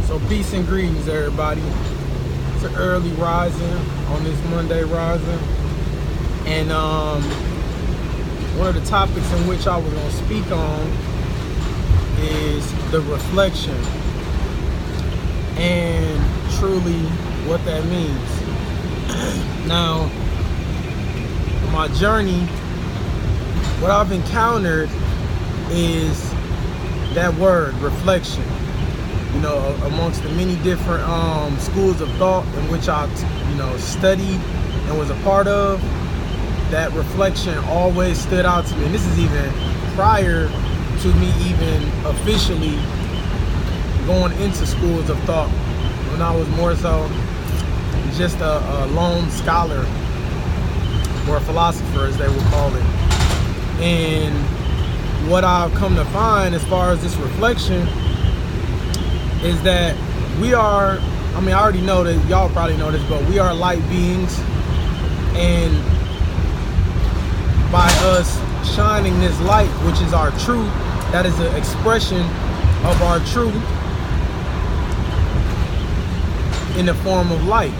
So peace and greetings, everybody. It's an early rising on this Monday rising, and one of the topics in which I was going to speak on is the reflection, and truly what that means. Now, my journey, what I've encountered is that word, reflection. You know, amongst the many different schools of thought in which I, studied and was a part of, that reflection always stood out to me. And this is even prior to me even officially going into schools of thought, when I was more so just a lone scholar, or a philosopher as they would call it. And what I've come to find as far as this reflection is that we are, I already know that, y'all probably know this, but we are light beings, and by us shining this light, which is our truth, that is an expression of our truth in the form of light.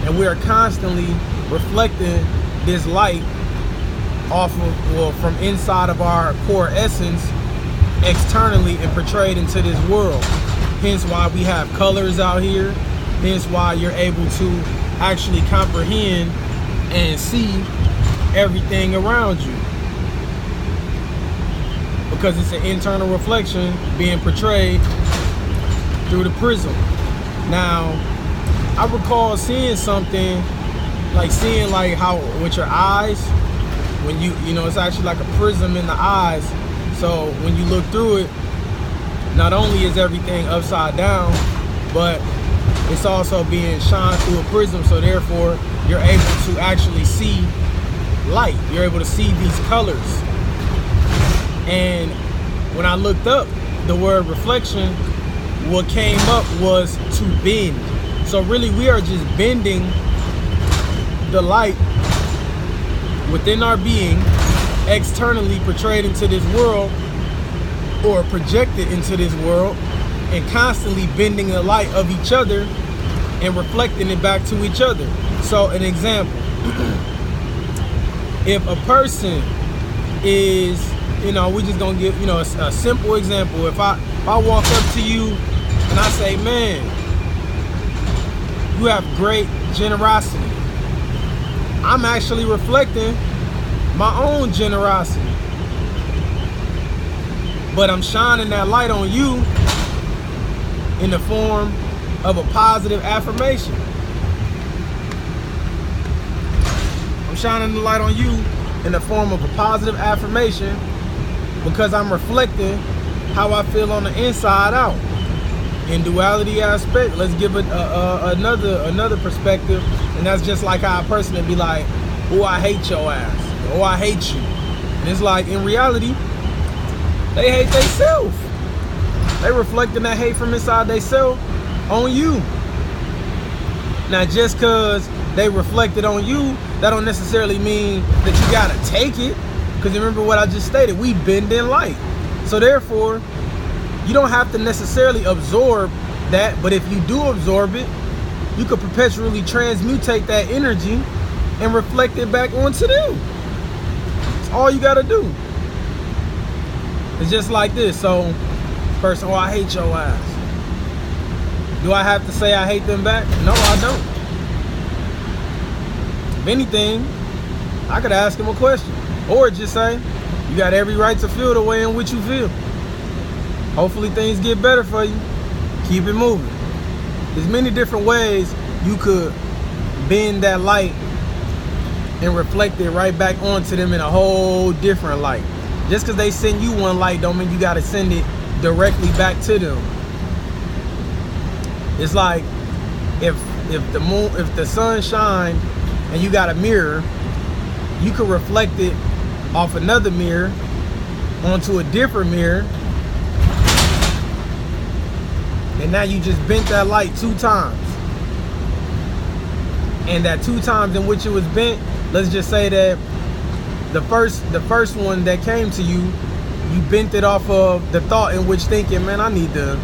And we are constantly reflecting this light off of, well, from inside of our core essence, externally and portrayed into this world. Hence why we have colors out here. Hence why you're able to actually comprehend and see everything around you, because it's an internal reflection being portrayed through the prism. Now, I recall seeing something like how with your eyes, when it's actually like a prism in the eyes. So when you look through it, not only is everything upside down, but it's also being shined through a prism. So therefore, you're able to actually see light. You're able to see these colors. And when I looked up the word reflection, what came up was to bend. So really, we are just bending the light within our being, externally portrayed into this world, or projected into this world, and constantly bending the light of each other and reflecting it back to each other. So an example, if a person is, we're just gonna give, a simple example. If I walk up to you and I say, man, you have great generosity, I'm actually reflecting my own generosity, but I'm shining that light on you in the form of a positive affirmation. I'm shining the light on you in the form of a positive affirmation, because I'm reflecting how I feel on the inside out. In duality aspect, let's give it another perspective, and that's just like how a person would be like, oh, I hate your ass, oh, I hate you. And it's like, in reality, they hate themselves. They reflecting that hate from inside themselves on you. Now, just because they reflected on you, that don't necessarily mean that you gotta take it, because remember what I just stated, we bend in light. So therefore, you don't have to necessarily absorb that, but if you do absorb it, you could perpetually transmutate that energy and reflect it back onto them. That's all you gotta do. It's just like this. So, person, oh, I hate your ass. Do I have to say I hate them back? No, I don't. If anything, I could ask them a question, or just say, you got every right to feel the way in which you feel. Hopefully things get better for you. Keep it moving. There's many different ways you could bend that light and reflect it right back onto them in a whole different light. Just because they send you one light don't mean you got to send it directly back to them. It's like if the sun shines and you got a mirror, you could reflect it off another mirror onto a different mirror, and now you just bent that light 2 times. And that 2 times in which it was bent, let's just say that the first one that came to you, you bent it off of the thought in which thinking, man, I need to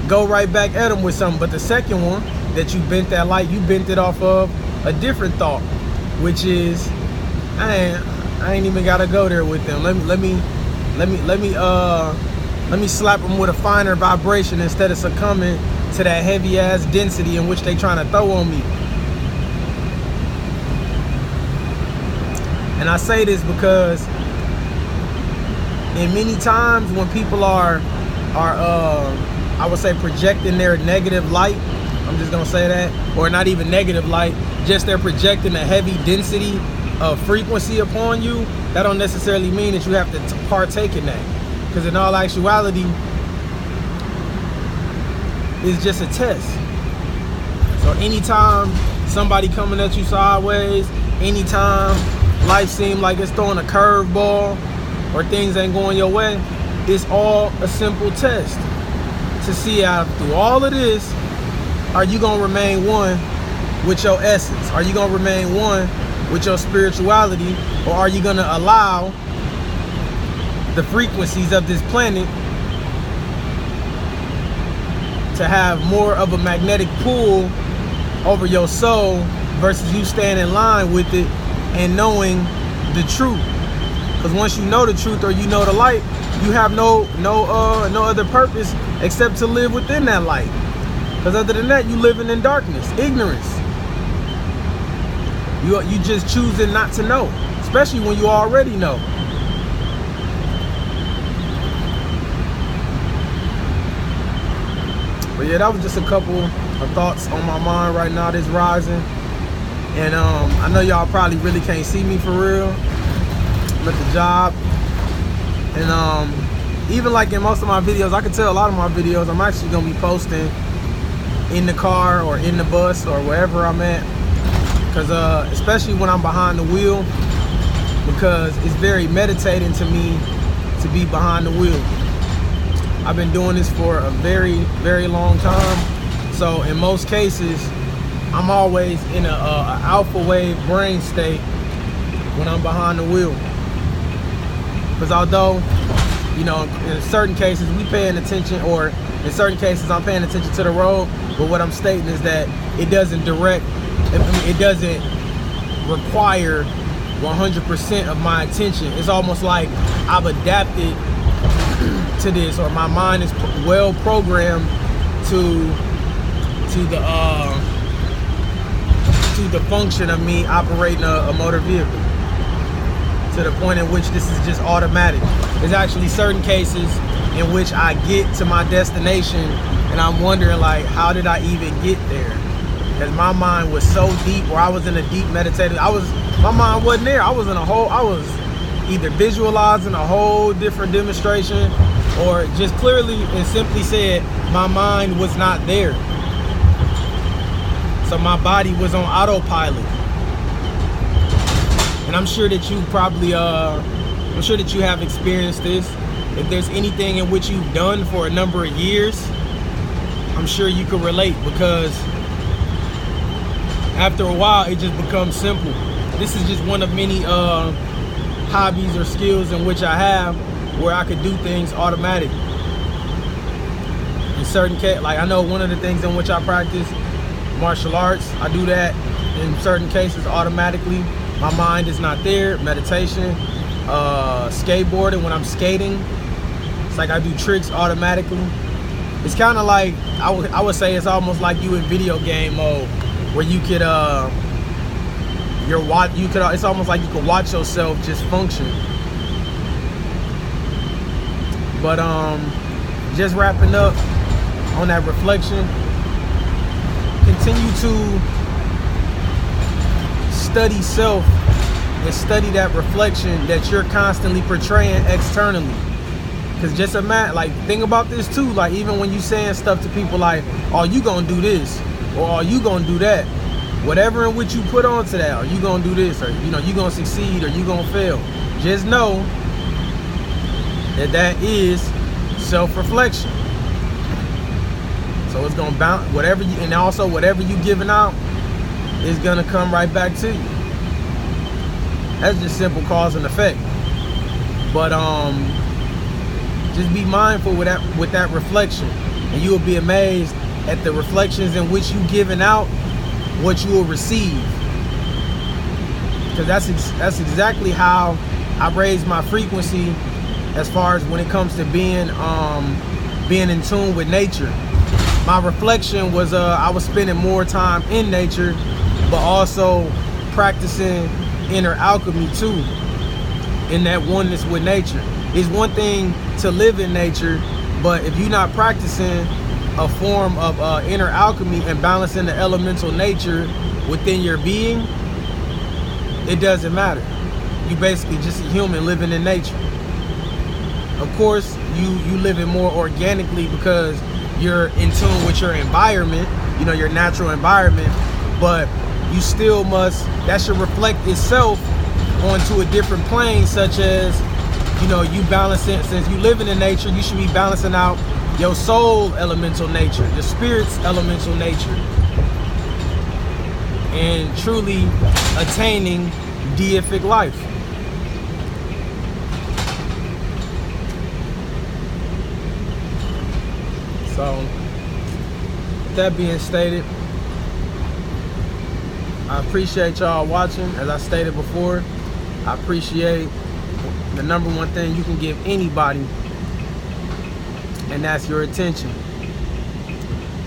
go right back at them with something. But the second one that you bent that light, you bent it off of a different thought, which is, I ain't even gotta go there with them. Let me slap them with a finer vibration instead of succumbing to that heavy ass density in which they trying to throw on me. And I say this because in many times when people are I would say projecting their negative light, I'm just gonna say that, or not even negative light, just they're projecting a heavy density of frequency upon you, that don't necessarily mean that you have to partake in that. Because in all actuality, it's just a test. So anytime somebody coming at you sideways, anytime life seems like it's throwing a curveball or things ain't going your way, it's all a simple test to see out through all of this, are you gonna remain one with your essence? Are you gonna remain one with your spirituality, or are you gonna allow the frequencies of this planet to have more of a magnetic pull over your soul versus you staying in line with it and knowing the truth? Because once you know the truth, or you know the light, you have no other purpose except to live within that light. Because other than that, you living in darkness, ignorance. You just choosing not to know, especially when you already know. But yeah, that was just a couple of thoughts on my mind right now this rising. And I know y'all probably really can't see me for real. I'm at the job. And even like in most of my videos, I can tell a lot of my videos I'm actually gonna be posting in the car or in the bus or wherever I'm at. Because especially when I'm behind the wheel, because it's very meditating to me to be behind the wheel. I've been doing this for a very, very long time. So in most cases, I'm always in a alpha wave brain state when I'm behind the wheel. Because although, you know, in certain cases we paying attention, or in certain cases I'm paying attention to the road, but what I'm stating is that it doesn't it doesn't require 100% of my attention. It's almost like I've adapted to this, or my mind is well programmed to the function of me operating a motor vehicle, to the point in which this is just automatic. There's actually certain cases in which I get to my destination and I'm wondering, like, how did I even get there? Because my mind was so deep, or I was in a deep meditative, my mind wasn't there. I was either visualizing a whole different demonstration, or just clearly and simply said, my mind was not there. So my body was on autopilot. And I'm sure that you probably, I'm sure that you have experienced this. If there's anything in which you've done for a number of years, I'm sure you could relate, because after a while, it just becomes simple. This is just one of many hobbies or skills in which I have, where I could do things automatic. In certain cases, like I know one of the things in which I practice, martial arts, I do that in certain cases automatically. My mind is not there. Meditation, skateboarding, when I'm skating, it's like I do tricks automatically. It's kind of like, I would say it's almost like you in video game mode, where you could it's almost like you could watch yourself just function. But just wrapping up on that reflection, continue to study self and study that reflection that you're constantly portraying externally. Because just imagine, like, think about this too, like, even when you saying stuff to people like, oh, you gonna do this, or are you gonna do that, whatever in which you put onto that, are you gonna do this, or, you know, you gonna succeed or you gonna fail, just know that that is self-reflection. So it's gonna bounce, whatever you, and also whatever you giving out is gonna come right back to you. That's just simple cause and effect. But just be mindful with that reflection. and you will be amazed at the reflections in which you giving out what you will receive. Because that's exactly how I raise my frequency as far as when it comes to being in tune with nature. My reflection was I was spending more time in nature, but also practicing inner alchemy too, in that oneness with nature. It's one thing to live in nature, but if you're not practicing a form of inner alchemy and balancing the elemental nature within your being, it doesn't matter. You basically just a human living in nature. Of course, you living more organically because you're in tune with your environment, you know, your natural environment, but you still must, that should reflect itself onto a different plane, such as, you know, you balancing, since you living in nature, you should be balancing out your soul elemental nature, your spirit's elemental nature, and truly attaining deific life. So, with that being stated, I appreciate y'all watching. As I stated before, I appreciate the number one thing you can give anybody, and that's your attention.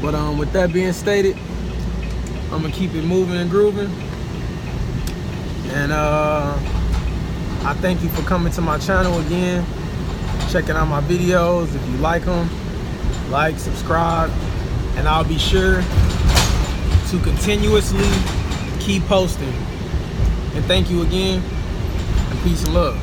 But with that being stated, I'm gonna keep it moving and grooving. And I thank you for coming to my channel again, checking out my videos. If you like them, like, subscribe, and I'll be sure to continuously keep posting. And thank you again, and peace and love.